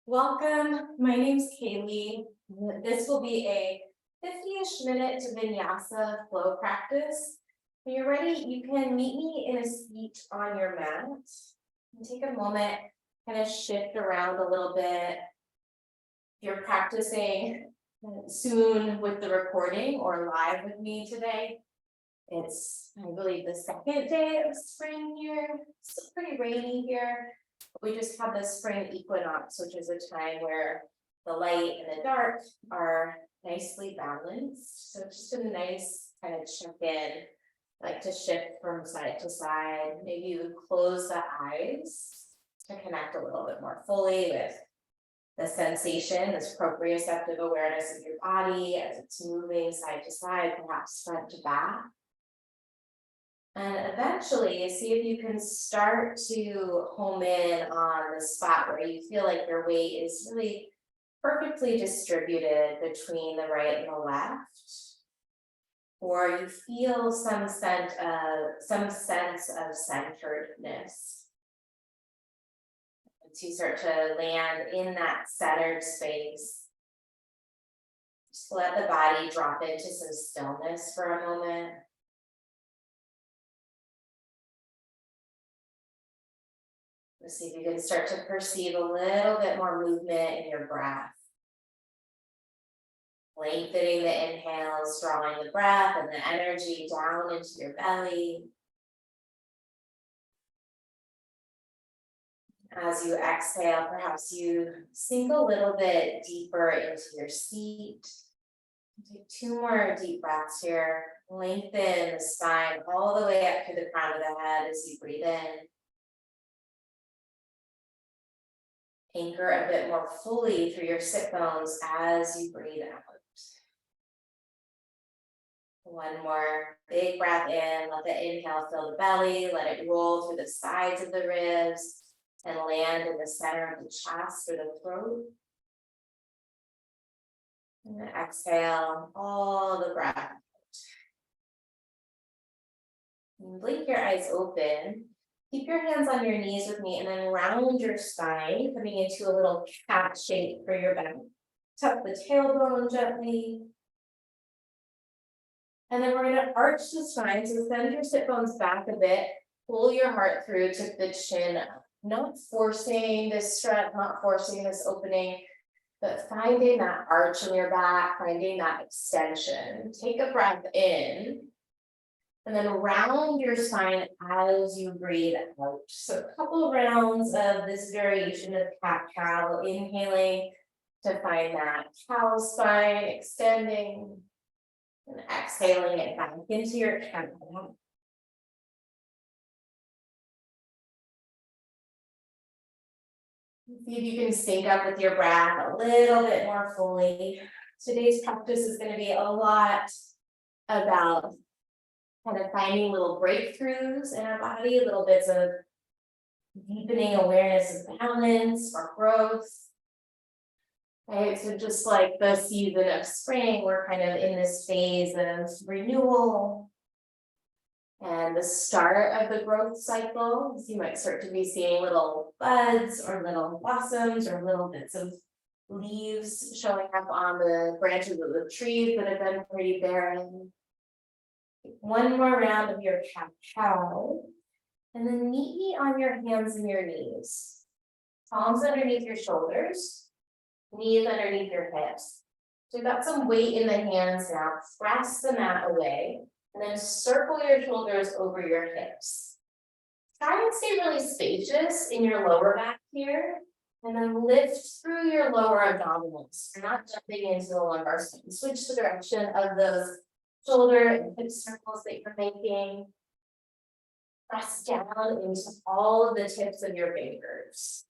Welcome, my name's Kaylee. This will be a 50-ish minute vinyasa flow practice. When you're ready, you can meet me in a seat on your mat. And take a moment, kind of shift around a little bit. If you're practicing soon with the recording or live with me today, it's, I believe, the second day of spring here. It's still pretty rainy here. We just had the spring equinox, which is a time where the light and the dark are nicely balanced. So just a nice kind of check-in, like to shift from side to side. Maybe you would close the eyes to connect a little bit more fully with the sensation, this proprioceptive awareness of your body as it's moving side to side, perhaps front to back. And eventually, see if you can start to home in on the spot where you feel like your weight is really perfectly distributed between the right and the left, or you feel some sense of centeredness. Once you start to land in that centered space, just let the body drop into some stillness for a moment. Let's see if you can start to perceive a little bit more movement in your breath. Lengthening the inhales, drawing the breath and the energy down into your belly. As you exhale, perhaps you sink a little bit deeper into your seat. Take 2 more deep breaths here. Lengthen the spine all the way up to the crown of the head as you breathe in. Anchor a bit more fully through your sit bones as you breathe out. One more big breath in, let the inhale fill the belly, let it roll through the sides of the ribs and land in the center of the chest or the throat. And then exhale all the breath out. And blink your eyes open. Keep your hands on your knees with me and then round your spine, coming into a little cat shape for your back. Tuck the tailbone gently. And then we're going to arch the spine, so send your sit bones back a bit. Pull your heart through to the chin up. Not forcing this stretch, not forcing this opening, but finding that arch in your back, finding that extension. Take a breath in. And then round your spine as you breathe out. So a couple rounds of this variation of cat-cow, inhaling to find that cow spine, extending, and exhaling it back into your cat-cow. See if you can sync up with your breath a little bit more fully. Today's practice is going to be a lot about kind of finding little breakthroughs in our body, little bits of deepening awareness of balance or growth. Right, so just like the season of spring, we're kind of in this phase of renewal and the start of the growth cycle. So you might start to be seeing little buds or little blossoms or little bits of leaves showing up on the branches of the trees that have been pretty barren. One more round of your cat-cow, and then meet me on your hands and your knees. Palms underneath your shoulders, knees underneath your hips. So you've got some weight in the hands now. Press the mat away, and then circle your shoulders over your hips. Try and stay really spacious in your lower back here, and then lift through your lower abdominals. You're not jumping into the lumbar spine. Switch the direction of those shoulder and hip circles that you're making. Press down into all of the tips of your fingers.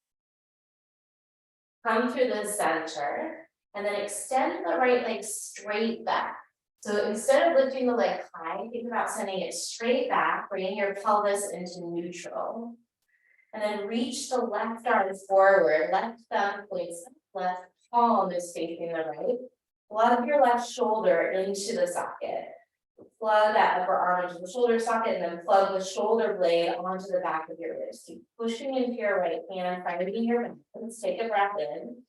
Come through the center and then extend the right leg straight back. So instead of lifting the leg high, think about sending it straight back, bringing your pelvis into neutral. And then reach the left arm forward, left thumb points up, left palm is facing the right. Plug your left shoulder into the socket. Plug that upper arm into the shoulder socket and then plug the shoulder blade onto the back of your ribs. Keep pushing into your right hand, finding your balance. Take a breath in.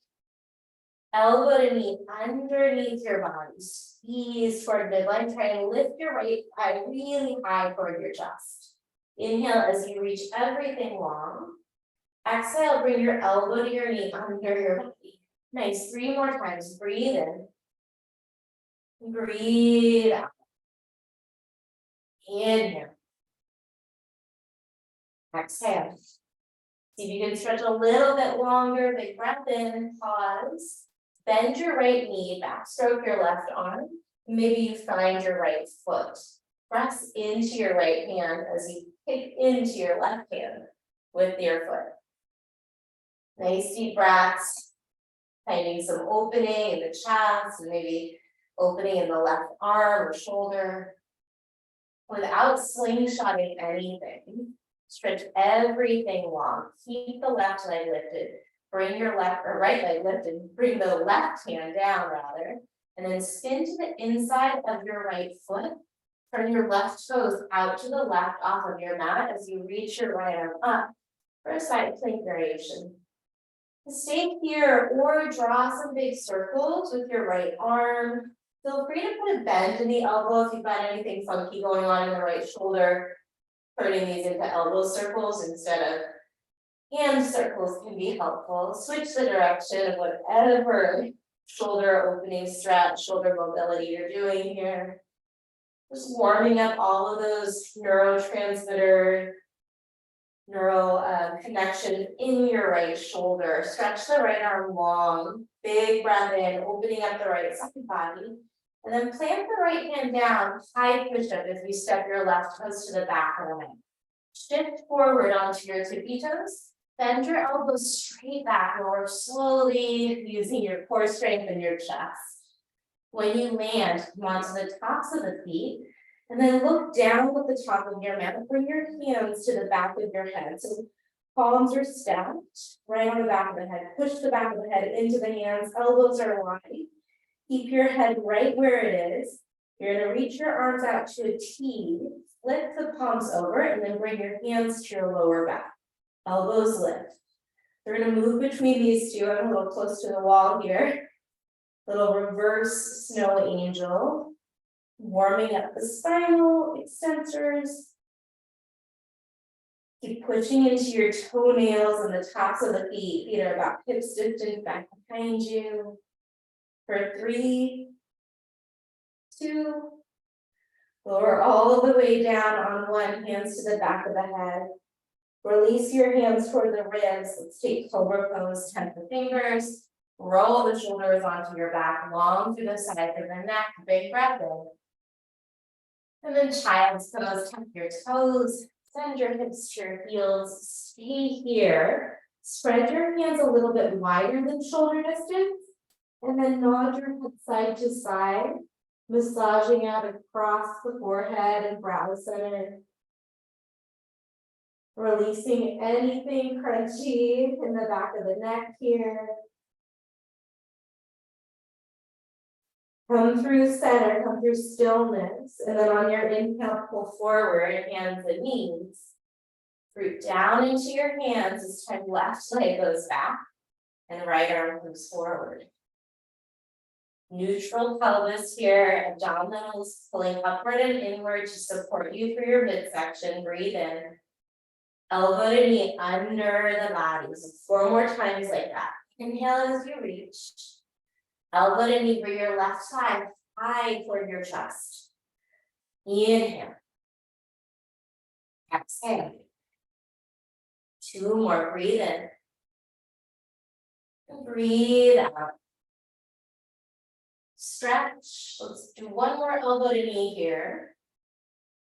Elbow to knee underneath your body. Squeeze toward midline. Try and lift your right thigh really high toward your chest. Inhale as you reach everything long. Exhale, bring your elbow to your knee under your body. Nice, 3 more times. Breathe in. Breathe out. Inhale. Exhale. See if you can stretch a little bit longer. Big breath in, pause. Bend your right knee, backstroke your left arm. Maybe you find your right foot. Press into your right hand as you kick into your left hand with your foot. Nice deep breaths. Finding some opening in the chest and maybe opening in the left arm or shoulder. Without slingshotting anything, stretch everything long. Keep the left leg lifted. Bring your left or right leg lifted. Bring the left hand down rather. And then spin to the inside of your right foot. Turn your left toes out to the left off of your mat as you reach your right arm up for a side plank variation. Stay here or draw some big circles with your right arm. Feel free to put a bend in the elbow if you find anything funky going on in the right shoulder. Turning these into elbow circles instead of hand circles can be helpful. Switch the direction of whatever shoulder opening, stretch, shoulder mobility you're doing here. Just warming up all of those neurotransmitter, connection in your right shoulder. Stretch the right arm long, big breath in, opening up the right side body. And then plant the right hand down, high push-up as you step your left toes to the back of the mat. Shift forward onto your tippy toes. Bend your elbows straight back or slowly using your core strength in your chest. When you land, come onto the tops of the feet. And then look down at the top of your mat. Bring your hands to the back of your head. So palms are stacked right on the back of the head. Push the back of the head into the hands. Elbows are wide. Keep your head right where it is. You're going to reach your arms out to a T. Flip the palms over and then bring your hands to your lower back. Elbows lift. We're going to move between these two. I'm a little close to the wall here. Little reverse snow angel. Warming up the spinal extensors. Keep pushing into your toenails and the tops of the feet. Feet are about hips distance back behind you. For 3, 2, lower all the way down on one, hands to the back of the head. Release your hands toward the ribs. Let's take cobra pose, 10 fingers. Roll the shoulders onto your back, long through the sides of the neck. Big breath in. And then child's pose, tuck your toes, send your hips to your heels, stay here. Spread your hands a little bit wider than shoulder distance, and then nod your head side to side, massaging out across the forehead and brow center. Releasing anything crunchy in the back of the neck here. Come through center, come through stillness, and then on your inhale, pull forward, hands and knees. Root down into your hands. This time left leg goes back, and right arm comes forward. Neutral pelvis here, abdominals pulling upward and inward to support you through your midsection. Breathe in. Elbow to knee under the body. So 4 more times like that. Inhale as you reach. Elbow to knee, bring your left side high toward your chest. Inhale. Exhale. 2 more, breathe in. Breathe out. Stretch. Let's do 1 more elbow to knee here.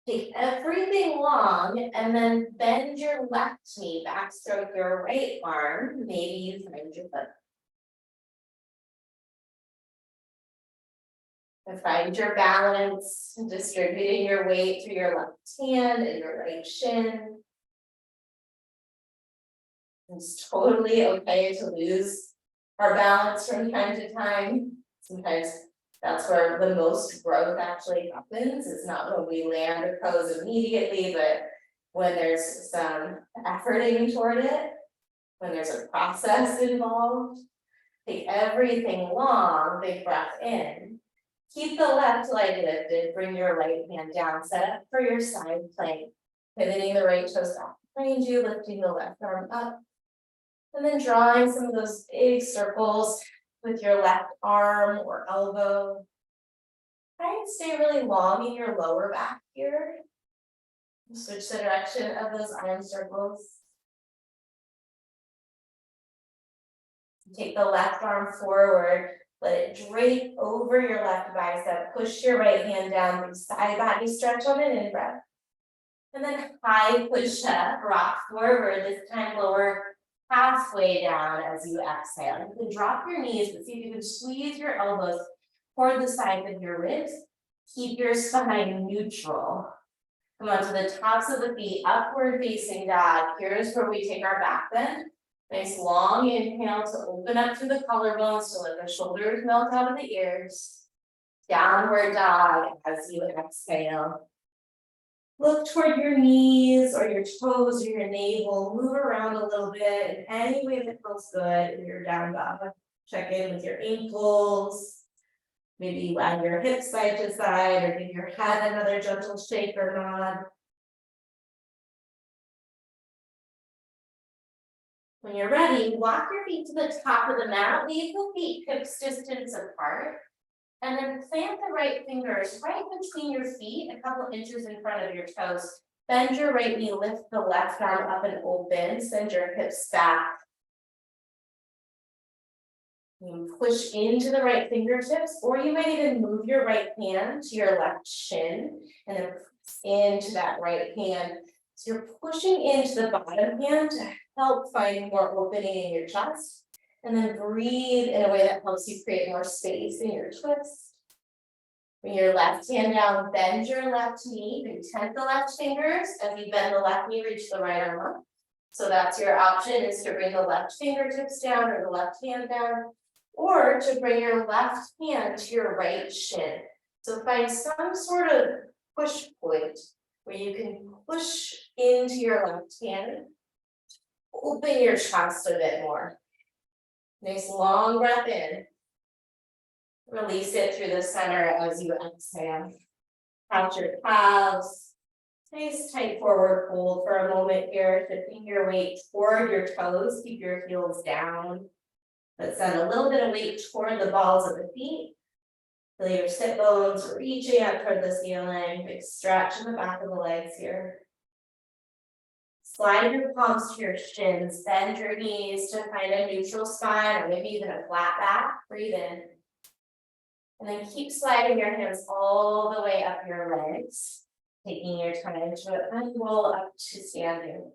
Take everything long and then bend your left knee, backstroke your right arm. Maybe you find your foot. And find your balance, distributing your weight through your left hand and your right shin. It's totally okay to lose our balance from time to time. Sometimes That's where the most growth actually happens. It's not when we land a pose immediately, but when there's some efforting toward it, when there's a process involved. Take everything long, big breath in. Keep the left leg lifted, bring your right hand down, set up for your side plank. Pivoting the right toes back behind you, lifting the left arm up. And then drawing some of those big circles with your left arm or elbow. Try and stay really long in your lower back here. Switch the direction of those arm circles. Take the left arm forward, let it drape over your left bicep, push your right hand down, big side body stretch on an in-breath. And then high push up, rock forward, this time lower halfway down as you exhale. You can drop your knees, but see if you can squeeze your elbows toward the sides of your ribs. Keep your spine neutral. Come onto the tops of the feet, upward facing dog. Here's where we take our back bend. Nice long inhale to open up through the collarbones to let the shoulders melt out of the ears. Downward dog as you exhale. Look toward your knees or your toes or your navel. Move around a little bit in any way that feels good in your down dog. Check in with your ankles. Maybe you add your hips side to side or give your head another gentle shake or nod. When you're ready, walk your feet to the top of the mat, leave the feet hips distance apart, and then plant the right fingers right between your feet, a couple inches in front of your toes. Bend your right knee, lift the left arm up and open, send your hips back. You push into the right fingertips, or you might even move your right hand to your left shin, and then press into that right hand. So you're pushing into the bottom hand to help find more opening in your chest, and then breathe in a way that helps you create more space in your twist. Bring your left hand down, bend your left knee, and tent the left fingers. As you bend the left knee, reach the right arm up. So that's your option, is to bring the left fingertips down or the left hand down, or to bring your left hand to your right shin. So find some sort of push point where you can push into your left hand, open your chest a bit more. Nice long breath in. Release it through the center as you exhale. Count your calves. Nice tight forward fold for a moment here, shifting your weight toward your toes. Keep your heels down. Let's send a little bit of weight toward the balls of the feet. Feel your sit bones reaching out toward the ceiling. Big stretch in the back of the legs here. Slide your palms to your shins. Bend your knees to find a neutral spine or maybe even a flat back. Breathe in. And then keep sliding your hands all the way up your legs. Taking your time to roll up to standing.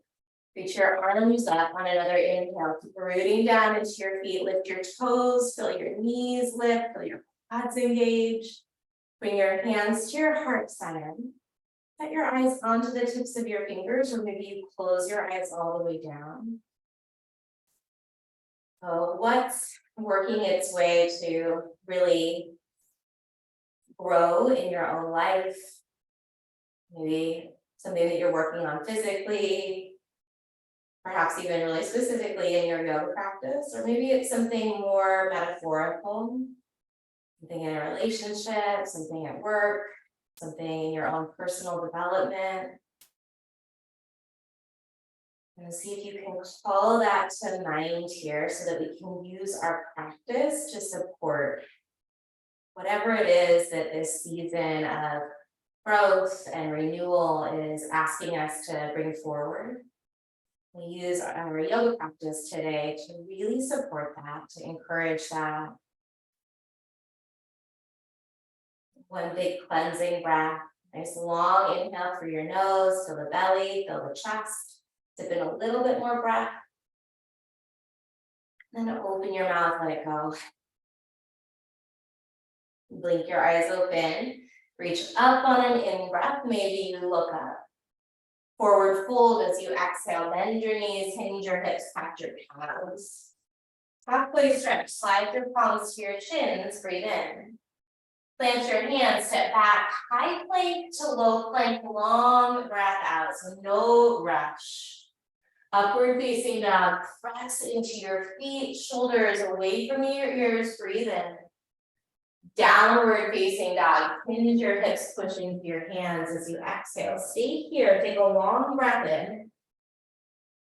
Reach your arms up on another inhale. Keep rooting down into your feet. Lift your toes. Feel your knees lift. Feel your quads engage. Bring your hands to your heart center. Set your eyes onto the tips of your fingers, or maybe you close your eyes all the way down. So what's working its way to really grow in your own life? Maybe something that you're working on physically, perhaps even really specifically in your yoga practice, or maybe it's something more metaphorical, something in a relationship, something at work, something in your own personal development. And see if you can call that to mind here so that we can use our practice to support whatever it is that this season of growth and renewal is asking us to bring forward. We use our yoga practice today to really support that, to encourage that. One big cleansing breath. Nice long inhale through your nose, fill the belly, fill the chest. Dip in a little bit more breath. Then open your mouth, let it go. Blink your eyes open. Reach up on an in-breath. Maybe you look up. Forward fold as you exhale. Bend your knees, hinge your hips, touch your calves. Halfway stretch. Slide your palms to your shins. Breathe in. Plant your hands, step back, high plank to low plank, long breath out, so no rush. Upward facing dog, press into your feet, shoulders away from your ears, breathe in. Downward facing dog, hinge your hips, push into your hands as you exhale. Stay here, take a long breath in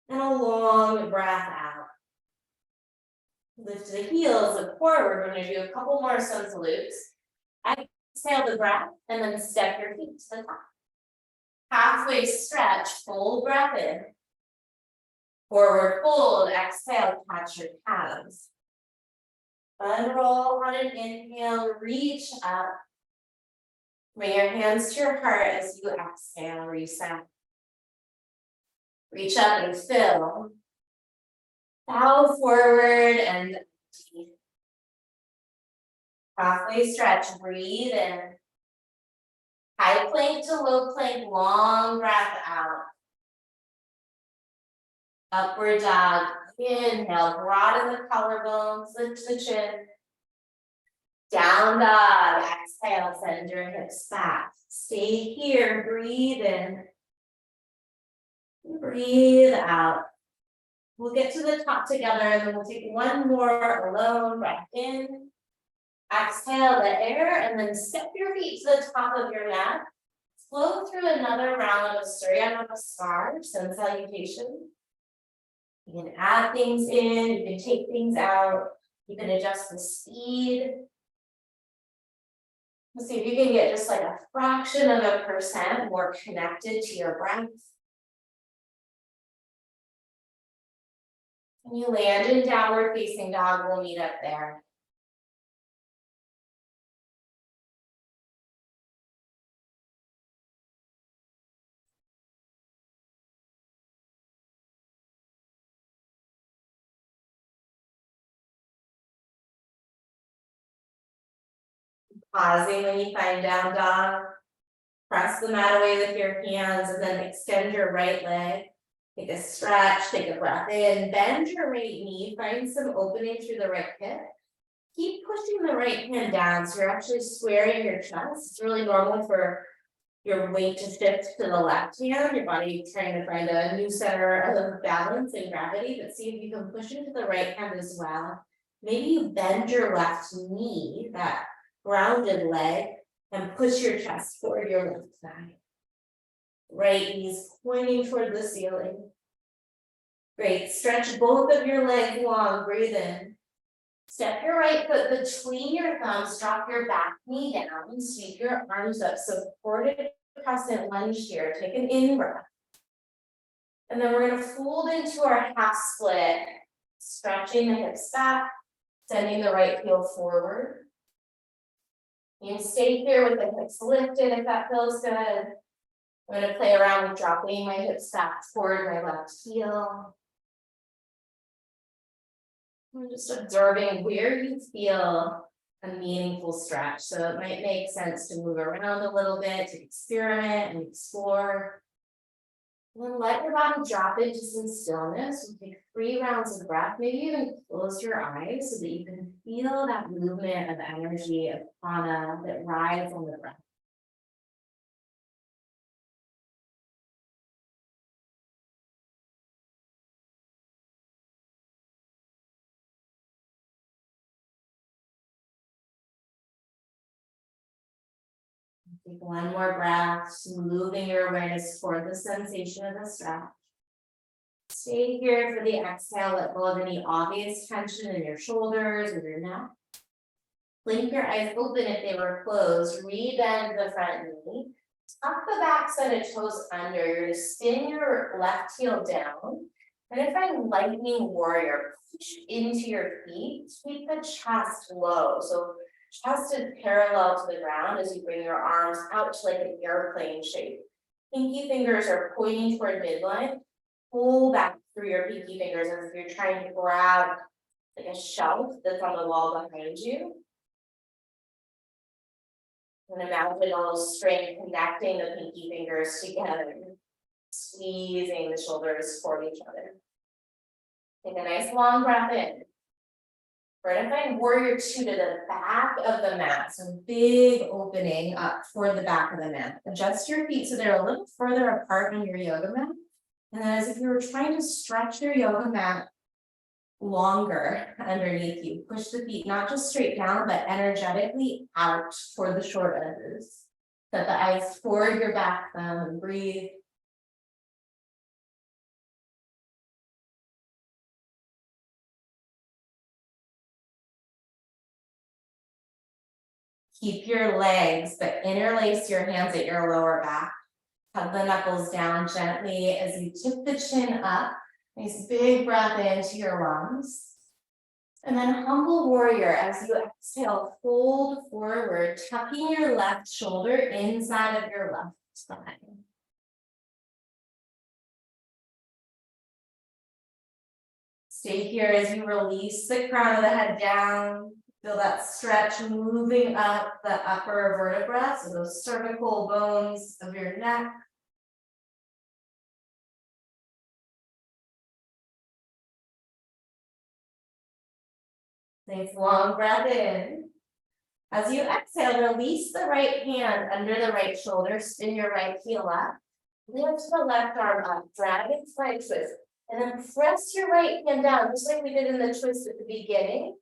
and a long breath out. Lift the heels, look forward. We're going to do a couple more sun salutes. Exhale the breath and then step your feet to the top. Halfway stretch, full breath in. Forward fold, exhale, catch your calves. Unroll on an inhale, reach up. Bring your hands to your heart as you exhale, reset. Reach up and fill. Bow forward and deep. Halfway stretch, breathe in. High plank to low plank, long breath out. Upward dog, inhale, broaden the collarbones, lift the chin. Down dog, exhale, send your hips back. Stay here, breathe in. Breathe out. We'll get to the top together and then we'll take one more alone breath in. Exhale the air and then step your feet to the top of your mat. Flow through another round of Surya Namaskar, sun salutation. You can add things in, you can take things out, you can adjust the speed. Let's see if you can get just like a fraction of a percent more connected to your breath. When you land in downward facing dog, we'll meet up there. Pausing when you find down dog. Press the mat away with your hands and then extend your right leg. Take a stretch, take a breath in, bend your right knee, find some opening through the right hip. Keep pushing the right hand down so you're actually squaring your chest. It's really normal for your weight to shift to the left hand, your body trying to find a new center of balance and gravity, but see if you can push into the right hand as well. Maybe you bend your left knee, that grounded leg, and push your chest toward your left thigh. Right knees pointing toward the ceiling. Great, stretch both of your legs long, breathe in. Step your right foot between your thumbs, drop your back knee down, sweep your arms up, supported crescent lunge here, take an in breath. And then we're gonna fold into our half split, stretching the hips back, sending the right heel forward. You can stay here with the hips lifted if that feels good. I'm gonna play around with dropping my hips back toward my left heel. I'm just observing where you feel a meaningful stretch. So it might make sense to move around a little bit, to experiment and explore. And then let your body drop into some stillness. We'll take 3 rounds of breath. Maybe even close your eyes so that you can feel that movement of energy, of prana that rides on the breath. Take one more breath, moving your awareness toward the sensation of the stretch. Stay here for the exhale. Let go of any obvious tension in your shoulders or your neck. Blink your eyes open if they were closed. Rebend the front knee. Tuck the back set of toes under. You're going to spin your left heel down. And if I'm lightning warrior, push into your feet. Keep the chest low. So chest is parallel to the ground as you bring your arms out to like an airplane shape. Pinky fingers are pointing toward midline. Pull back through your pinky fingers as if you're trying to grab like a shelf that's on the wall behind you. And imagine a little string connecting the pinky fingers together, squeezing the shoulders toward each other. Take a nice long breath in. We're gonna find warrior two to the back of the mat. So big opening up toward the back of the mat. Adjust your feet so they're a little further apart on your yoga mat. And as if you were trying to stretch your yoga mat longer underneath you. Push the feet not just straight down, but energetically out toward the short edges. Set the eyes toward your back thumb and breathe. Keep your legs, but interlace your hands at your lower back. Hug the knuckles down gently as you tip the chin up. Nice big breath into your lungs. And then humble warrior as you exhale, fold forward, tucking your left shoulder inside of your left thigh. Stay here as you release the crown of the head down. Feel that stretch moving up the upper vertebra, so those cervical bones of your neck. Nice long breath in. As you exhale, release the right hand under the right shoulder, spin your right heel up. Lift the left arm up, dragon fly twist, and then press your right hand down, just like we did in the twist at the beginning.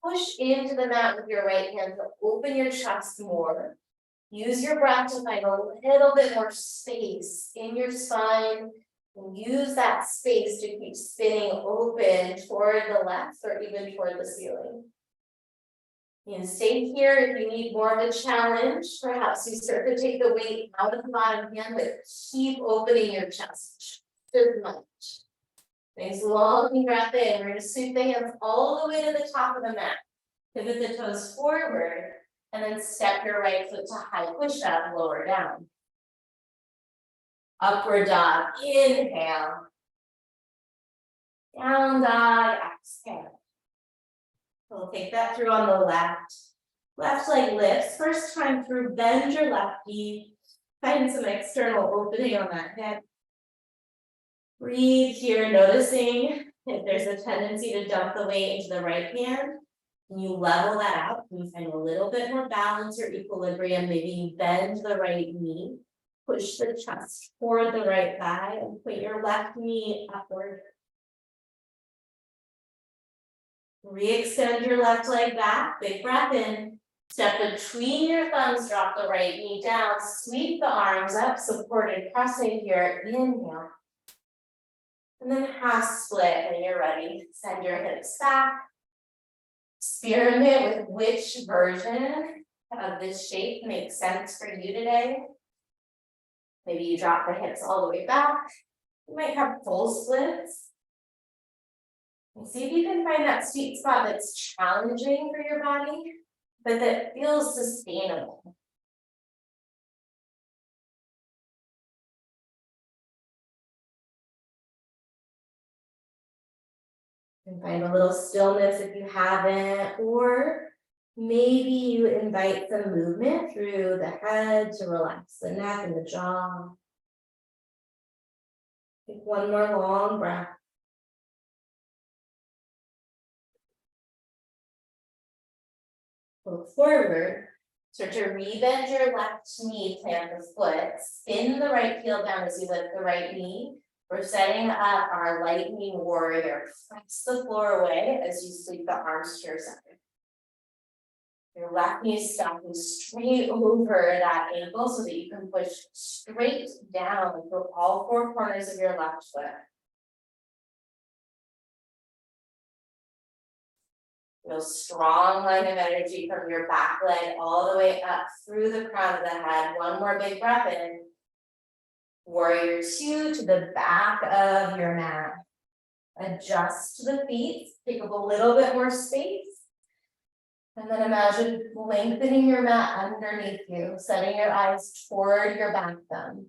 Push into the mat with your right hand to open your chest more. Use your breath to find a little bit more space in your spine. And use that space to keep spinning open toward the left or even toward the ceiling. You can stay here if you need more of a challenge. Perhaps you start to take the weight out of the bottom hand, but keep opening your chest just as much. Nice long breath in. We're going to sweep the hands all the way to the top of the mat. Pivot the toes forward, and then step your right foot to high push-up, lower down. Upward dog, inhale. Down dog, exhale. We'll take that through on the left. Left leg lifts. First time through, bend your left knee. Find some external opening on that hip. Breathe here, noticing if there's a tendency to dump the weight into the right hand. Can you level that out? Can you find a little bit more balance or equilibrium? Maybe you bend the right knee. Push the chest toward the right thigh and put your left knee upward. Re-extend your left leg back, big breath in. Step between your thumbs, drop the right knee down, sweep the arms up, supported, pressing here, inhale. And then half split when you're ready. Send your hips back. Experiment with which version of this shape makes sense for you today. Maybe you drop the hips all the way back. You might have full splits. And see if you can find that sweet spot that's challenging for your body, but that feels sustainable. And find a little stillness if you haven't, or maybe you invite some movement through the head to relax the neck and the jaw. Take one more long breath. Look forward. Start to rebend your left knee, plant the foot, spin the right heel down as you lift the right knee. We're setting up our lightning warrior. Press the floor away as you sweep the arms to your center. Your left knee stepping straight over that ankle so that you can push straight down through all four corners of your left foot. Feel strong line of energy from your back leg all the way up through the crown of the head. One more big breath in. Warrior two to the back of your mat. Adjust the feet, take up a little bit more space. And then imagine lengthening your mat underneath you, setting your eyes toward your back thumb.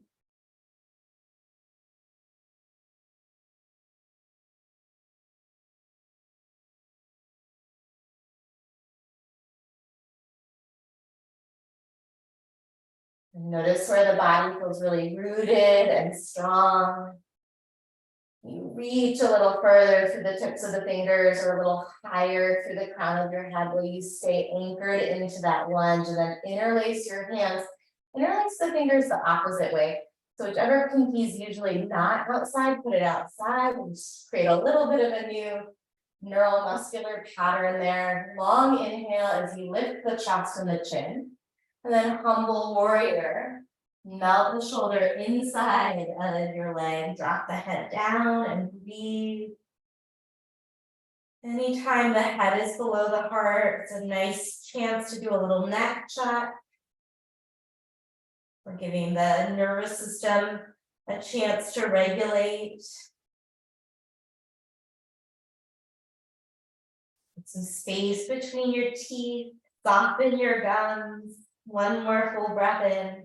And notice where the body feels really rooted and strong. You reach a little further through the tips of the fingers or a little higher through the crown of your head, where you stay anchored into that lunge, and then interlace your hands. Interlace the fingers the opposite way. So whichever pinky is usually not outside, put it outside, and just create a little bit of a new neuromuscular pattern there. Long inhale as you lift the chest and the chin, and then humble warrior. Melt the shoulder inside of your leg, drop the head down and breathe. Anytime the head is below the heart, it's a nice chance to do a little neck check. We're giving the nervous system a chance to regulate. Put some space between your teeth, soften your gums. One more full breath in.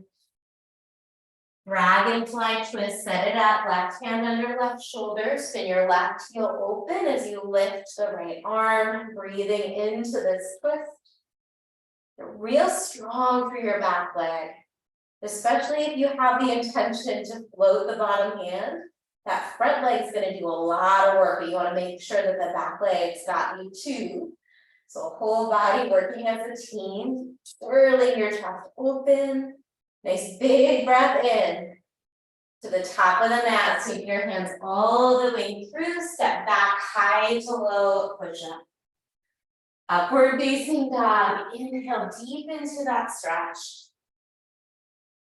Dragonfly twist, set it up, left hand under left shoulder, spin your left heel open as you lift the right arm, breathing into this twist. You're real strong through your back leg, especially if you have the intention to float the bottom hand. That front leg is going to do a lot of work, but you want to make sure that the back leg's got you too. So whole body working as a team, swirling your chest open. Nice big breath in to the top of the mat, sweep your hands all the way through, step back, high to low, push up. Upward facing dog, inhale deep into that stretch.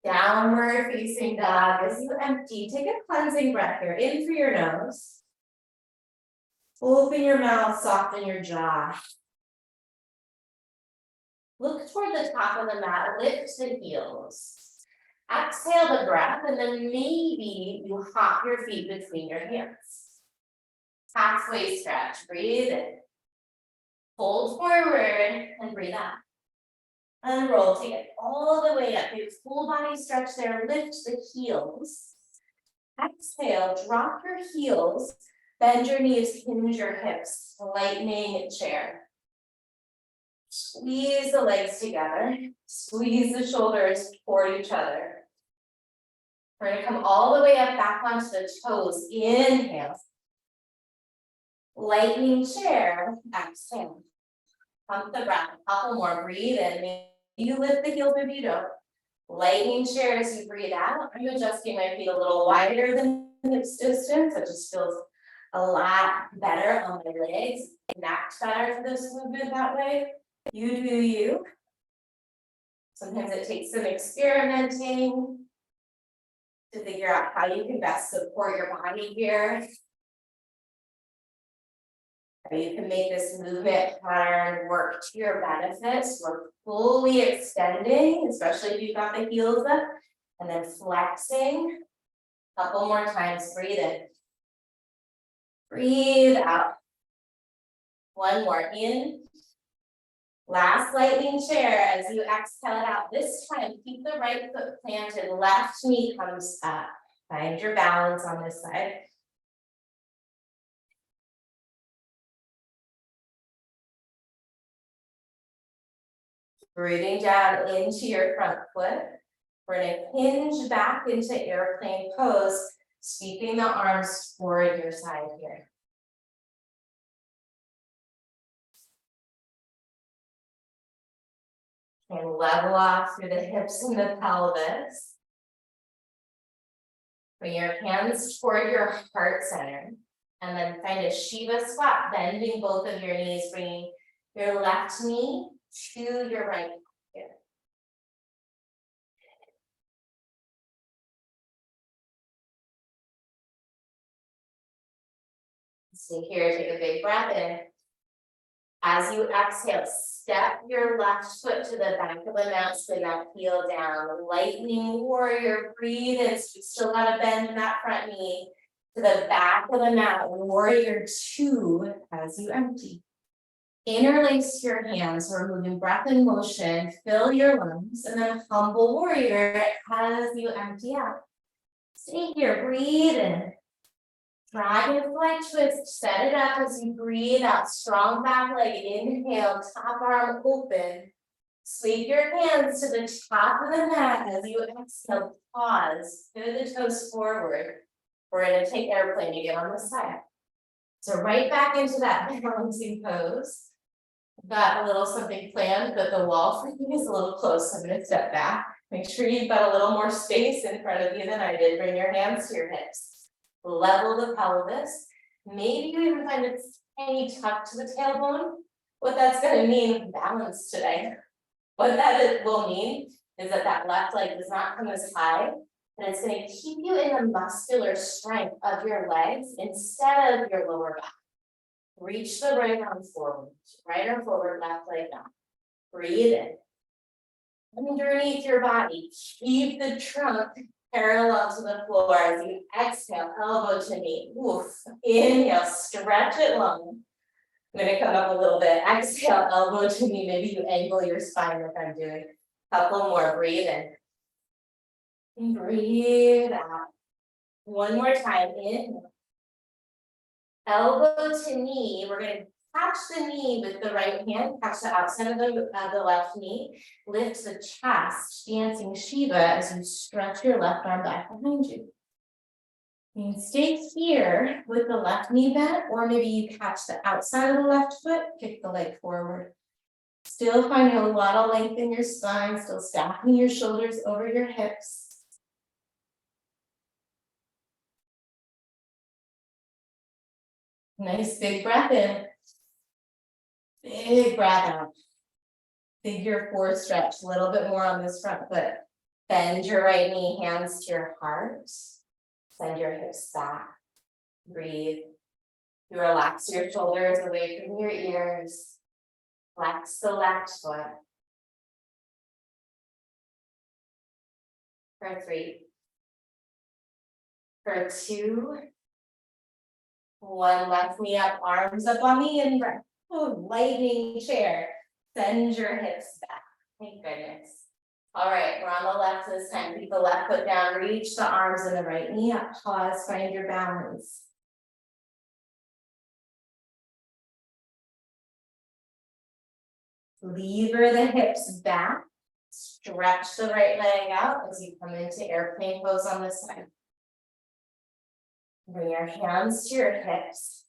Downward facing dog, as you empty, take a cleansing breath here, in through your nose. Open your mouth, soften your jaw. Look toward the top of the mat, lift the heels. Exhale the breath, and then maybe you hop your feet between your hands. Halfway stretch, breathe in. Fold forward and breathe out. Unroll, take it all the way up. Do full body stretch there, lift the heels. Exhale, drop your heels, bend your knees, hinge your hips, lightning chair. Squeeze the legs together, squeeze the shoulders toward each other. We're going to come all the way up back onto the toes. Inhale. Lightning chair. Exhale. Pump the breath. A couple more. Breathe in. Maybe you lift the heels, maybe you don't. Lightning chair as you breathe out. I'm adjusting my feet a little wider than hips distance. It just feels a lot better on my legs. Connect better to this movement that way. You do you. Sometimes it takes some experimenting to figure out how you can best support your body here. How you can make this movement pattern work to your benefits. We're fully extending, especially if you've got the heels up, and then flexing. A couple more times, breathe in. Breathe out. One more, in. Last lightning chair as you exhale it out. This time, keep the right foot planted, left knee comes up. Find your balance on this side. Breathing down into your front foot. We're going to hinge back into airplane pose, sweeping the arms toward your side here. And level off through the hips and the pelvis. Bring your hands toward your heart center. And then find a Shiva squat, bending both of your knees, bringing your left knee to your right here. Stay here, take a big breath in. As you exhale, step your left foot to the back of the mat, spin that heel down. Lightning warrior, breathe in. So you still got to bend in that front knee to the back of the mat. Warrior two as you empty. Interlace your hands. We're moving breath and motion. Fill your lungs, and then humble warrior as you empty out. Stay here, breathe in. Dragonfly twist, set it up as you breathe out, strong back leg, inhale, top arm open. Sweep your hands to the top of the mat as you exhale, pause, pivot the toes forward. We're gonna take airplane again on this side. So right back into that balancing pose. Got a little something planned, but the wall for me is a little close, so I'm gonna step back. Make sure you've got a little more space in front of you than I did. Bring your hands to your hips. Level the pelvis. Maybe you even find a tiny tuck to the tailbone. What that's gonna mean, balance today. What that will mean is that that left leg does not come as high, and it's gonna keep you in the muscular strength of your legs instead of your lower back. Reach the right arm forward, left leg down. Breathe in. Underneath your body, keep the trunk parallel to the floor as you exhale, elbow to knee. Oof. Inhale, stretch it long. I'm gonna come up a little bit. Exhale, elbow to knee. Maybe you angle your spine like I'm doing. Couple more. Breathe in. And breathe out. One more time. Inhale. Elbow to knee. We're gonna catch the knee with the right hand, catch the outside of the left knee, lift the chest, dancing Shiva as you stretch your left arm back behind you. You can stay here with the left knee bent, or maybe you catch the outside of the left foot, kick the leg forward. Still finding a lot of length in your spine, still stacking your shoulders over your hips. Nice big breath in. Big breath out. Figure 4 stretch, a little bit more on this front foot. Bend your right knee, hands to your heart. Send your hips back. Breathe. You relax your shoulders away from your ears. Flex the left foot. For 3. For 2. 1, left knee up, arms up on the in-breath. Oh, lightning chair. Send your hips back. Thank goodness. All right, we're on the left this time. Keep the left foot down, reach the arms and the right knee up. Pause, find your balance. Lever the hips back. Stretch the right leg out as you come into airplane pose on this side. Bring your hands to your hips.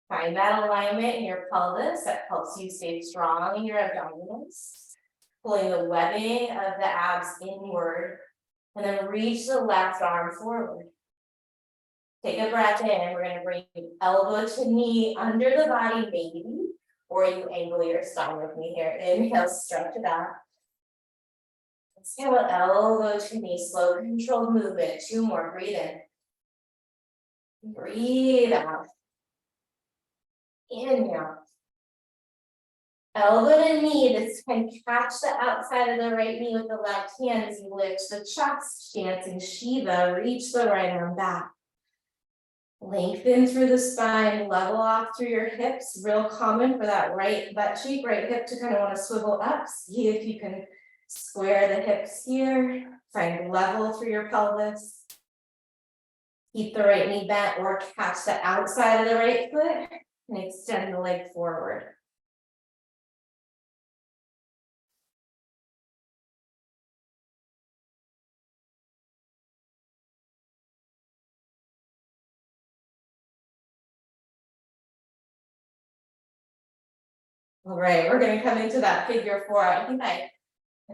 Find that alignment in your pelvis that helps you stay strong in your abdominals. Pulling the webbing of the abs inward, and then reach the left arm forward. Take a breath in. We're going to bring elbow to knee under the body, maybe, or you angle your spine with me here. Inhale, stretch it out. Exhale, elbow to knee, slow, controlled movement. 2 more. Breathe in. Breathe out. Inhale. Elbow to knee, this can catch the outside of the right knee with the left hand as you lift the chest, dancing Shiva, reach the right arm back. Lengthen through the spine, level off through your hips, real common for that right butt cheek, right hip to kind of want to swivel up. See if you can square the hips here, find level through your pelvis. Keep the right knee bent or catch the outside of the right foot and extend the leg forward. All right, we're going to come into that figure 4. I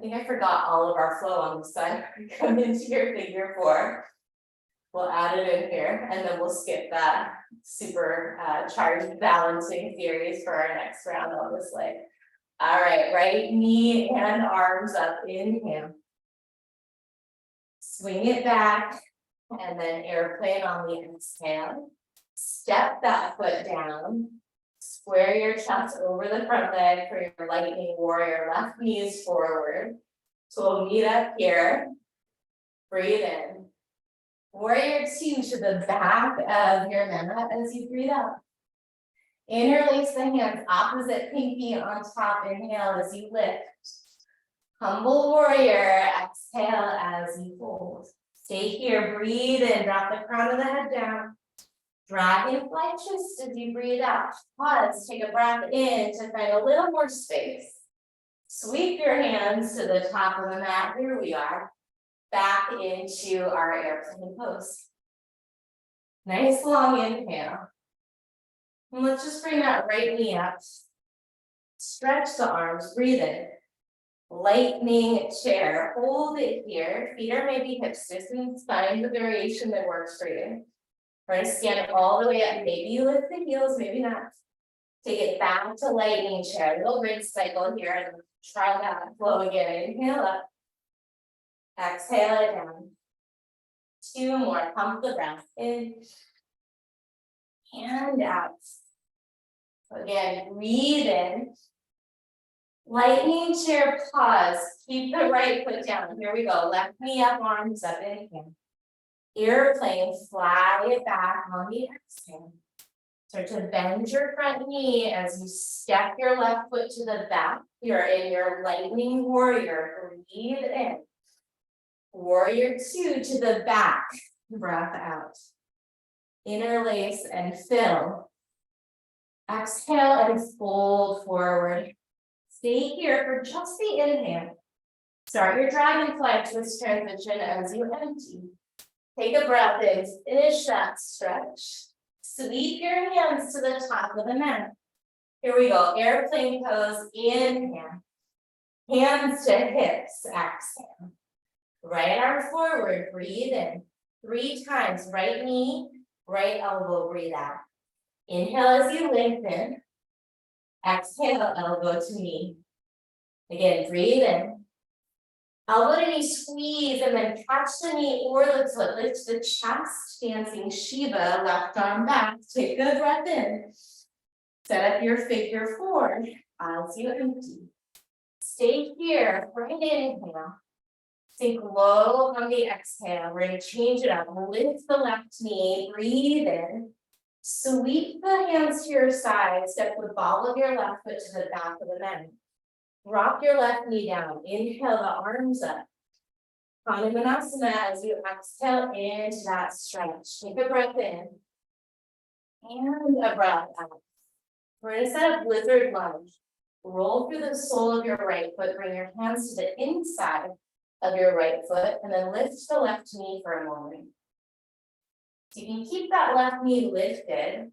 think I forgot all of our flow on this side. Come into your figure 4. We'll add it in here, and then we'll skip that super charged balancing series for our next round on this leg. All right, right knee and arms up. Inhale. Swing it back, and then airplane on the exhale. Step that foot down. Square your chest over the front leg for your lightning warrior. Left knee is forward. So we'll meet up here. Breathe in. Warrior 2 to the back of your mat as you breathe out. Interlace the hands, opposite pinky on top. Inhale as you lift. Humble warrior, exhale as you fold. Stay here, breathe in, drop the crown of the head down. Dragonfly twist as you breathe out. Pause, take a breath in to find a little more space. Sweep your hands to the top of the mat. Here we are. Back into our airplane pose. Nice long inhale. And let's just bring that right knee up. Stretch the arms, breathe in. Lightning chair, hold it here. Feet are maybe hips distance, find the variation that works for you. We're gonna stand all the way up. Maybe you lift the heels, maybe not. Take it back to lightning chair. Little rinse cycle here and try that flow again. Inhale up. Exhale it down. 2 more. Pump the breath in and out. Again, breathe in. Lightning chair, pause. Keep the right foot down. Here we go. Left knee up, arms up, inhale. Airplane, fly it back on the exhale. Start to bend your front knee as you step your left foot to the back. You're in your lightning warrior. Breathe in. Warrior 2 to the back. Breath out. Interlace and fill. Exhale and fold forward. Stay here for just the inhale. Start your dragonfly twist transition as you empty. Take a breath in, finish that stretch. Sweep your hands to the top of the mat. Here we go, airplane pose, inhale. Hands to hips, exhale. Right arm forward, breathe in. 3 times, right knee, right elbow, breathe out. Inhale as you lengthen. Exhale, elbow to knee. Again, breathe in. Elbow to knee, squeeze, and then catch the knee or the foot. Lift the chest, dancing Shiva, left arm back. Take a breath in. Set up your figure 4 as you empty. Stay here, right inhale. Sink low on the exhale. We're going to change it up. Lift the left knee, breathe in. Sweep the hands to your side. Step the ball of your left foot to the back of the mat. Drop your left knee down. Inhale the arms up. Hanumanasana as you exhale into that stretch. Take a breath in. And a breath out. We're going to set up lizard lunge. Roll through the sole of your right foot. Bring your hands to the inside of your right foot. And then lift the left knee for a moment. So you can keep that left knee lifted.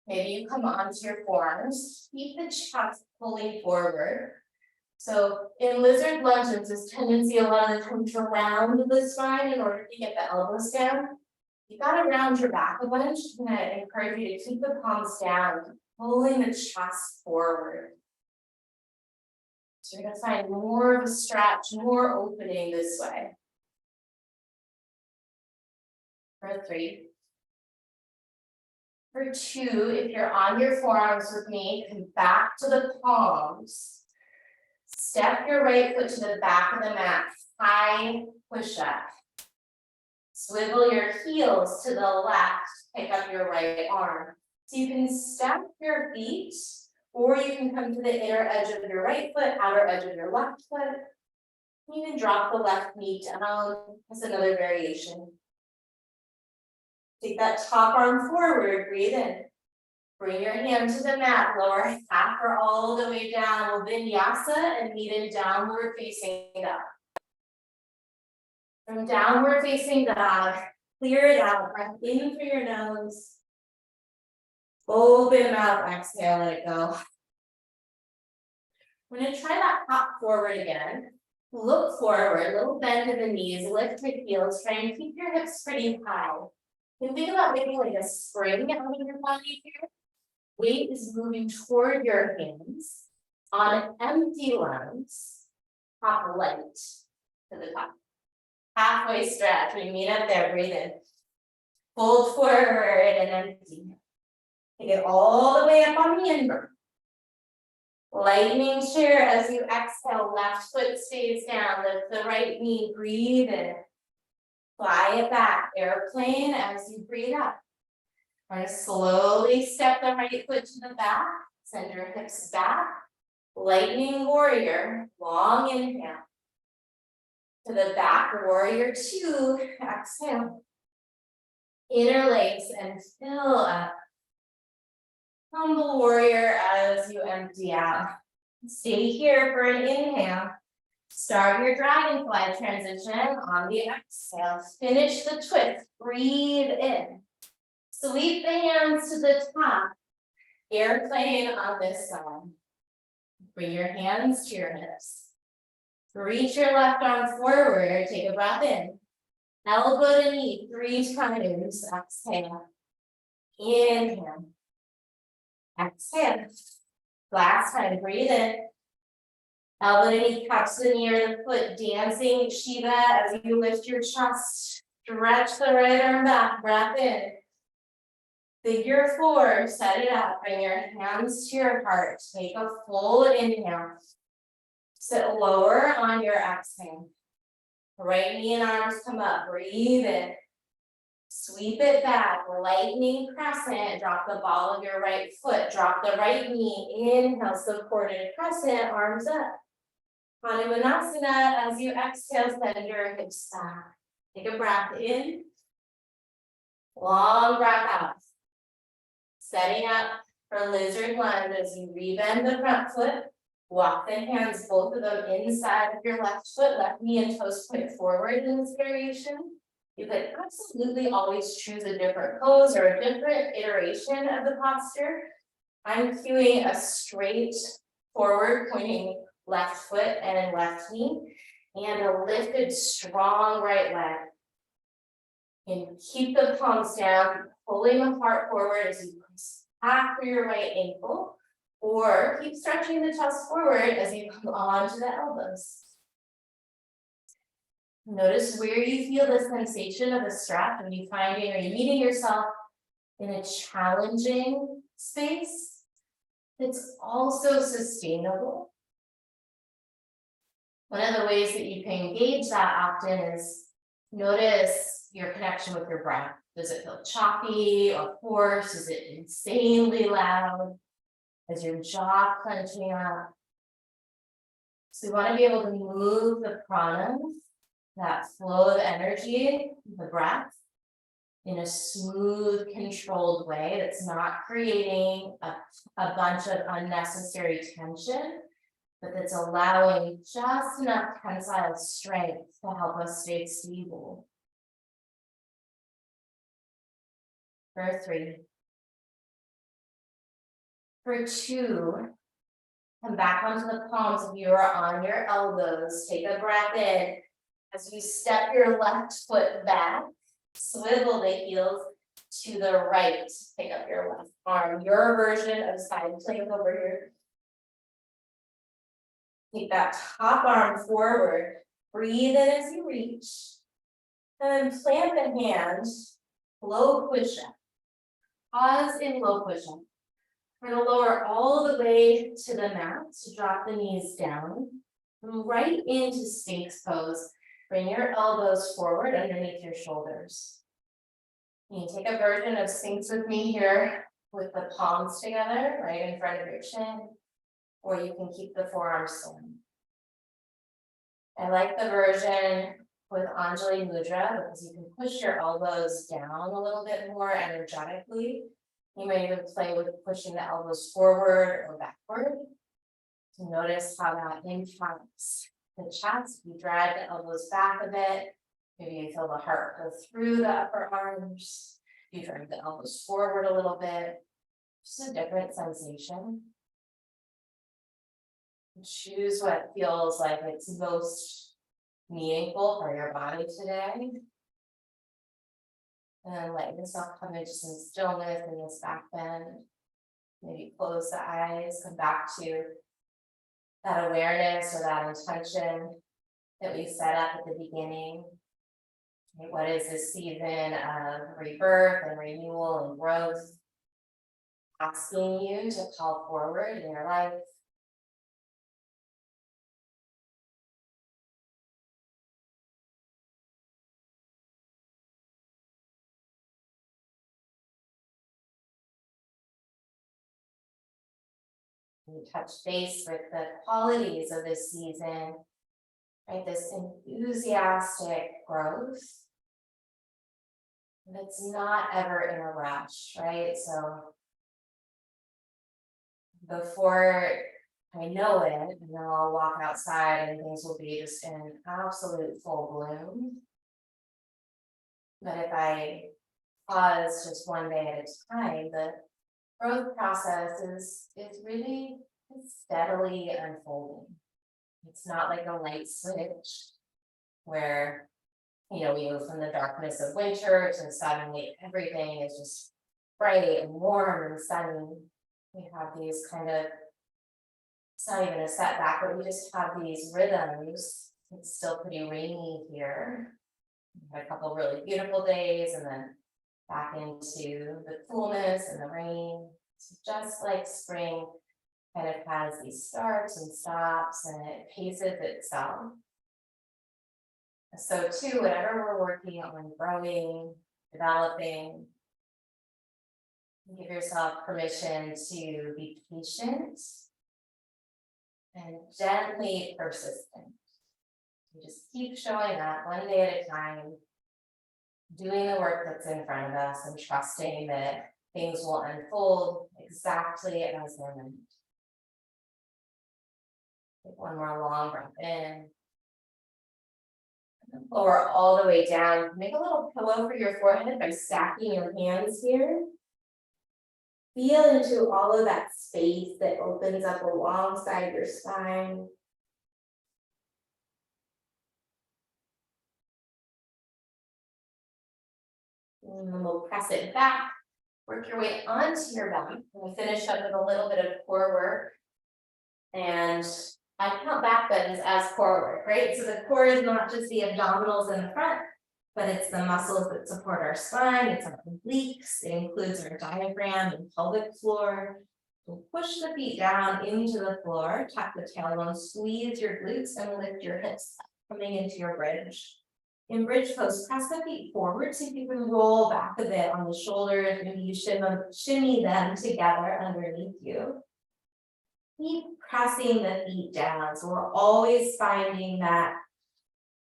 Maybe you come onto your forearms. Keep the chest pulling forward. So in lizard lunge, there's this tendency a lot of the time to round the spine in order to get the elbows down. You gotta round your back a bunch. I'm gonna encourage you to keep the palms down, pulling the chest forward. So you're gonna find more of a stretch, more opening this way. For 3. For 2, if you're on your forearms with me, come back to the palms. Step your right foot to the back of the mat, high push-up. Swivel your heels to the left, pick up your right arm. So you can step your feet, or you can come to the inner edge of your right foot, outer edge of your left foot. You can drop the left knee down. That's another variation. Take that top arm forward, breathe in. Bring your hand to the mat, lower half or all the way down. We'll vinyasa and meet in downward facing dog. From downward facing dog, clear it out. Breath in through your nose. Open mouth, exhale, let it go. We're going to try that hop forward again. Look forward, little bend in the knees, lift your heels, try and keep your hips pretty high. You can think about maybe like a spring out of your body here. Weight is moving toward your hands. On an empty lunge, hop light to the top. Halfway stretch, we meet up there, breathe in. Fold forward and empty. Take it all the way up on the inverse. Lightning chair as you exhale, left foot stays down, lift the right knee, breathe in. Fly it back, airplane as you breathe up. We're going to slowly step the right foot to the back, send your hips back. Lightning warrior, long inhale. To the back, warrior 2, exhale. Interlace and fill up. Humble warrior as you empty out. Stay here for an inhale. Start your dragonfly transition on the exhale. Finish the twist. Breathe in. Sweep the hands to the top. Airplane on this side. Bring your hands to your hips. Reach your left arm forward. Take a breath in. Elbow to knee 3 times. Exhale. Inhale. Exhale. Last time. Breathe in. Elbow to knee cups the knee or the foot. Dancing Shiva as you lift your chest. Stretch the right arm back. Breath in. Figure 4, set it up, bring your hands to your heart, take a full inhale, sit lower on your exhale, right knee and arms come up, breathe in, sweep it back, lightning crescent, drop the ball of your right foot, drop the right knee, inhale, supported crescent, arms up, Hanumanasana, as you exhale, send your hips back, take a breath in, long breath out. Setting up for lizard lunge as you rebend the front foot, walk the hands, both of them inside of your left foot, left knee and toes point forward in this variation. You could absolutely always choose a different pose or a different iteration of the posture. I'm cueing a straight forward pointing left foot and left knee and a lifted strong right leg. And keep the palms down, pulling the heart forward as you press back through your right ankle, or keep stretching the chest forward as you come onto the elbows. Notice where you feel the sensation of the stretch. Are you finding, are you meeting yourself in a challenging space that's also sustainable? One of the ways that you can gauge that often is notice your connection with your breath. Does it feel choppy or hoarse? Is it insanely loud? Is your jaw clenching up? So we want to be able to move the prana, that flow of energy, the breath, in a smooth, controlled way that's not creating a bunch of unnecessary tension, but that's allowing just enough tensile strength to help us stay stable. For 3. For 2, come back onto the palms if you are on your elbows. Take a breath in. As you step your left foot back, swivel the heels to the right. Pick up your left arm. Your version of side plank over here. Take that top arm forward. Breathe in as you reach. And then plant the hand. Low push-up. Pause in low push-up. We're going to lower all the way to the mat. So drop the knees down. Right into Sphinx pose. Bring your elbows forward underneath your shoulders. You can take a version of Sphinx with me here with the palms together right in front of your chin, or you can keep the forearms down. I like the version with Anjali Mudra because you can push your elbows down a little bit more energetically. You may even play with pushing the elbows forward or backward. So notice how that impacts the chest. You drag the elbows back a bit. Maybe you feel the heart go through the upper arms. You drag the elbows forward a little bit. Just a different sensation. Choose what feels like it's most meaningful for your body today. And then let yourself come into some stillness in this back bend. Maybe close the eyes, come back to that awareness or that intention that we set up at the beginning. Okay, what is this season of rebirth and renewal and growth asking you to call forward in your life? You touch base with the qualities of this season, right? This enthusiastic growth that's not ever in a rush, right? So before I know it, and then I'll walk outside and things will be just in absolute full bloom. But if I pause just one day at a time. The growth process is really steadily unfolding. It's not like a light switch where, you know, we move from the darkness of winter to suddenly everything is just bright and warm and sunny. We have these kind of, it's not even a setback, but we just have these rhythms. It's still pretty rainy here. We had a couple of really beautiful days and then back into the coolness and the rain. It's just like spring kind of has these starts and stops and it paces itself. So too, whatever we're working on growing, developing, give yourself permission to be patient and gently persistent. You just keep showing up one day at a time, doing the work that's in front of us and trusting that things will unfold exactly as they're meant. Take one more long breath in. Lower all the way down. Make a little pillow for your forehead by stacking your hands here. Feel into all of that space that opens up alongside your spine. And then we'll press it back. Work your way onto your back. We'll finish up with a little bit of core work. And I count back bends as core work, right? So the core is not just the abdominals in the front, but it's the muscles that support our spine, it's our obliques, it includes our diaphragm and pelvic floor. We'll push the feet down into the floor, tuck the tailbone, squeeze your glutes, and lift your hips up, coming into your bridge. In bridge pose, press the feet forward, see if you can roll back a bit on the shoulders, maybe you shimmy them together underneath you. Keep pressing the feet down. So we're always finding that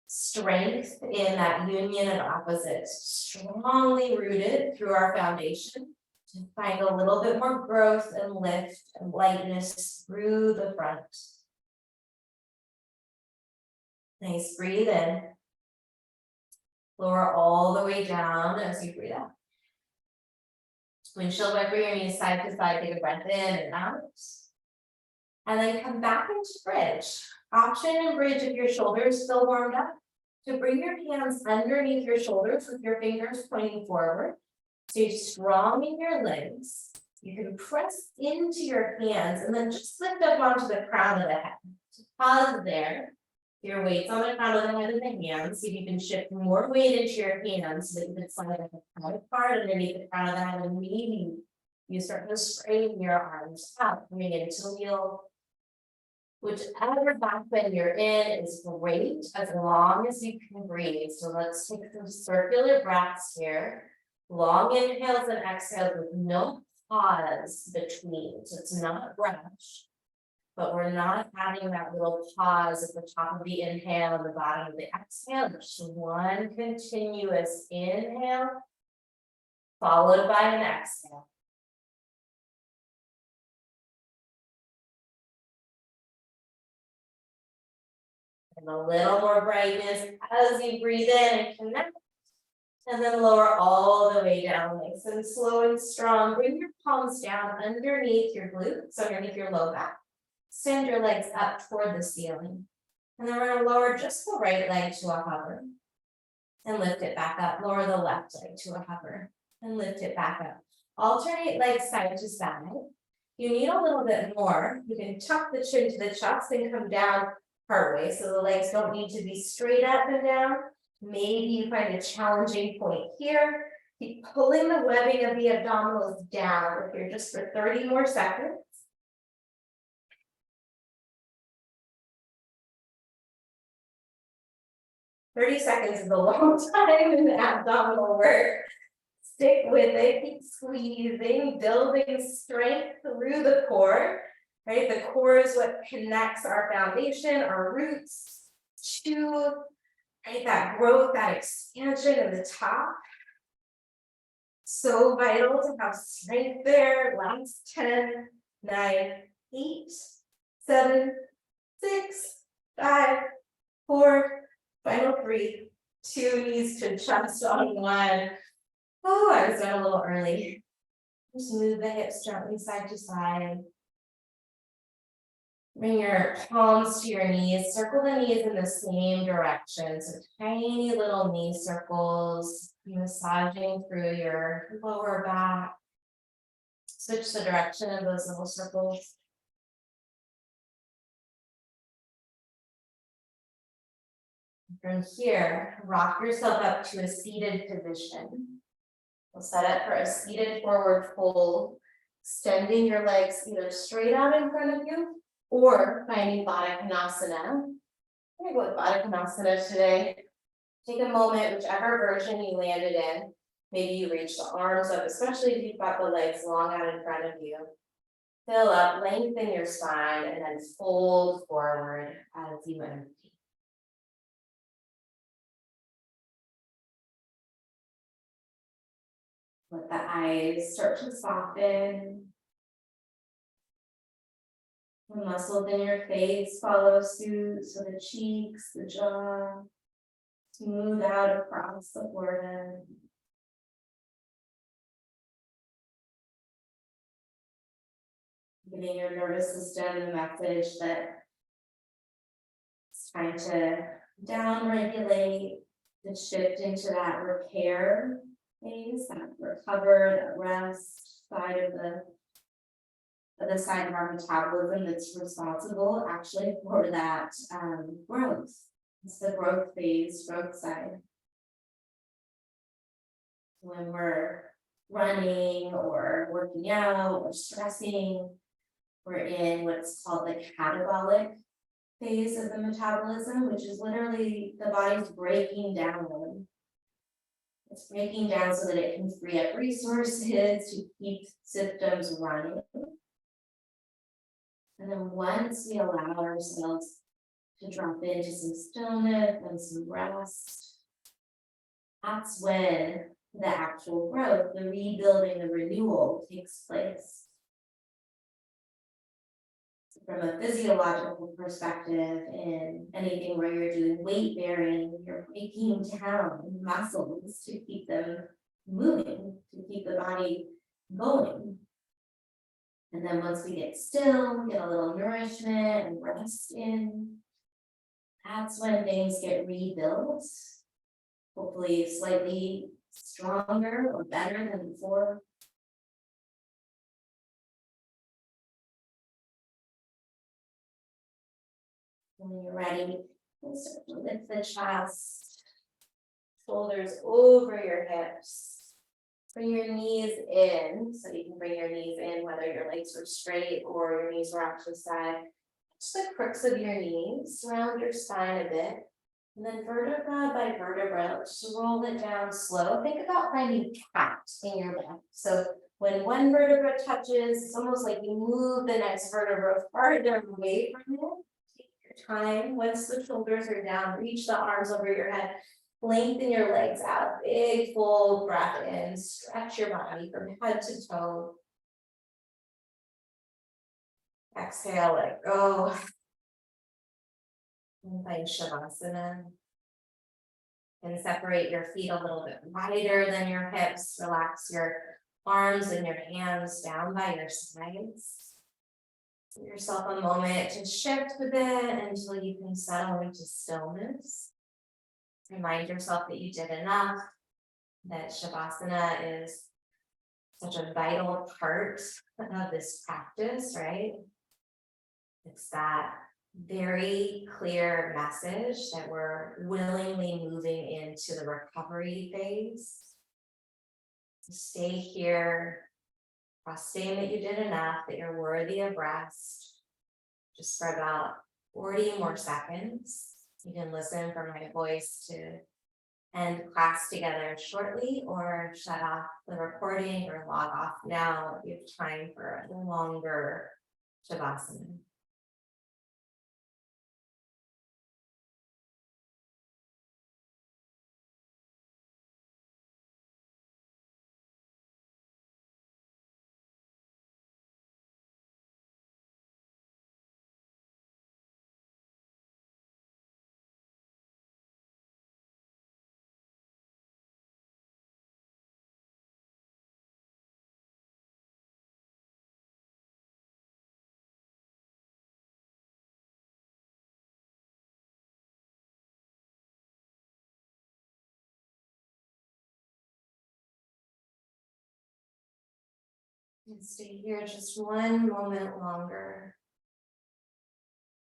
strength in that union of opposites, strongly rooted through our foundation to find a little bit more growth and lift and lightness through the front. Nice, breathe in. Lower all the way down as you breathe out. Windshield wiper your knees side to side, take a breath in and out. And then come back into bridge. Option in bridge if your shoulders still warmed up, to bring your hands underneath your shoulders with your fingers pointing forward. So you're strong in your legs. You can press into your hands and then just lift up onto the crown of the head. So pause there. Your weight's on the crown of the head and the hands. See if you can shift more weight into your hands so that you can slide the crown part underneath the crown of the head, and maybe you start to straighten your arms up, coming into wheel. Whichever back bend you're in is great as long as you can breathe. So let's take some circular breaths here. Long inhales and exhales with no pause between. So it's not rush, but we're not having that little pause at the top of the inhale and the bottom of the exhale. Just one continuous inhale followed by an exhale. And a little more brightness as you breathe in and connect. And then lower all the way down, nice and slow and strong. Bring your palms down underneath your glutes, underneath your low back. Send your legs up toward the ceiling. And then we're going to lower just the right leg to a hover. And lift it back up. Lower the left leg to a hover. And lift it back up. Alternate legs side to side. You need a little bit more. You can tuck the chin to the chest and come down partway. So the legs don't need to be straight up and down. Maybe you find a challenging point here. Keep pulling the webbing of the abdominals down here just for 30 more seconds. "30 seconds is a long time in abdominal work. Stick with it, keep squeezing, building strength through the core, right? The core is what connects our foundation, our roots to, right, that growth, that expansion of the top. So vital to have strength there. Last 10, 9, 8, 7, 6, 5, 4, final 3, 2, knees to chest on 1. Oh, I was done a little early. Just move the hips gently side to side. Bring your palms to your knees, circle the knees in the same direction. So tiny little knee circles, massaging through your lower back. Switch the direction of those little circles. From here, rock yourself up to a seated position. We'll set up for a seated forward fold, extending your legs either straight out in front of you or finding Baddha Konasana. I'm gonna go with Baddha Konasana today. Take a moment, whichever version you landed in. Maybe you reach the arms up, especially if you've got the legs long out in front of you. Fill up, lengthen your spine, and then fold forward as you empty. Let the eyes start to soften. The muscles in your face follow suit, so the cheeks, the jaw, smooth out across the forehead. Giving your nervous system the message that it's time to down-regulate, to shift into that repair phase, that recover, that rest side of the side of our metabolism that's responsible actually for that growth. It's the growth phase, growth side. When we're running or working out or stressing, we're in what's called the catabolic phase of the metabolism, which is literally the body's breaking down. It's breaking down so that it can free up resources to keep systems running. And then once we allow ourselves to drop into some stillness and some rest, that's when the actual growth, the rebuilding, the renewal takes place. From a physiological perspective, in anything where you're doing weight bearing, you're breaking down muscles to keep them moving, to keep the body going. And then once we get still, get a little nourishment and rest in, that's when things get rebuilt, hopefully slightly stronger or better than before. When you're ready, start to lift the chest, shoulders over your hips. Bring your knees in, so you can bring your knees in whether your legs are straight or your knees are off to the side. Just the crooks of your knees, round your spine a bit. And then vertebra by vertebra, just roll it down slow. Think about finding cat in your back. So when one vertebra touches, it's almost like you move the next vertebra farther away from it. Take your time. Once the shoulders are down, reach the arms over your head. Lengthen your legs out, big full breath in, stretch your body from head to toe. Exhale, let go. And find Shavasana. And separate your feet a little bit wider than your hips. Relax your arms and your hands down by your sides. Give yourself a moment to shift a bit until you can settle into stillness. Remind yourself that you did enough, that Shavasana is such a vital part of this practice, right? It's that very clear message that we're willingly moving into the recovery phase. Stay here, trusting that you did enough, that you're worthy of rest, just for about 40 more seconds. You can listen for my voice to end class together shortly, or shut off the recording or log off now if you have time for a longer Shavasana. And stay here just one moment longer.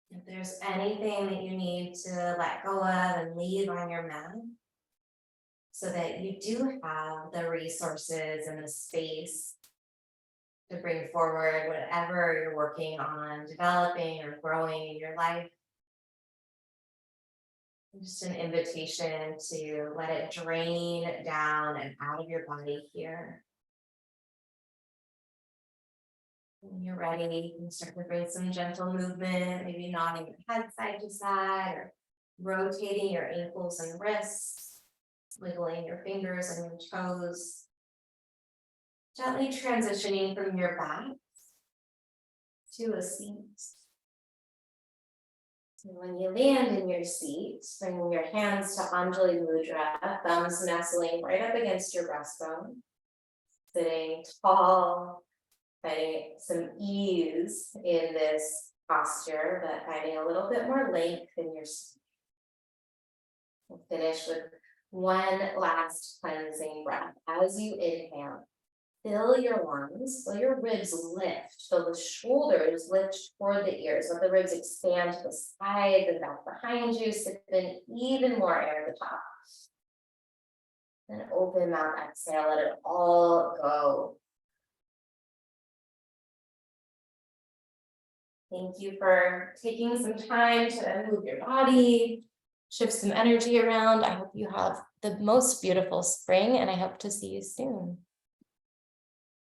If there's anything that you need to let go of and leave on your mat, so that you do have the resources and the space to bring forward whatever you're working on, developing or growing in your life. Just an invitation to let it drain down and out of your body here. When you're ready, you can start to bring some gentle movement, maybe nodding your head side to side or rotating your ankles and wrists, wiggling your fingers and your toes. Gently transitioning from your back to a seat. And when you land in your seat, bringing your hands to Anjali Mudra, thumbs nestling right up against your breastbone, sitting tall, finding some ease in this posture, but finding a little bit more length in your seat. We'll finish with one last cleansing breath. As you inhale, fill your lungs, feel your ribs lift, feel the shoulders lift toward the ears, let the ribs expand to the sides and back behind you, sip in even more air at the top. Then open mouth, exhale, let it all go. Thank you for taking some time to move your body, shift some energy around. I hope you have the most beautiful spring, and I hope to see you soon.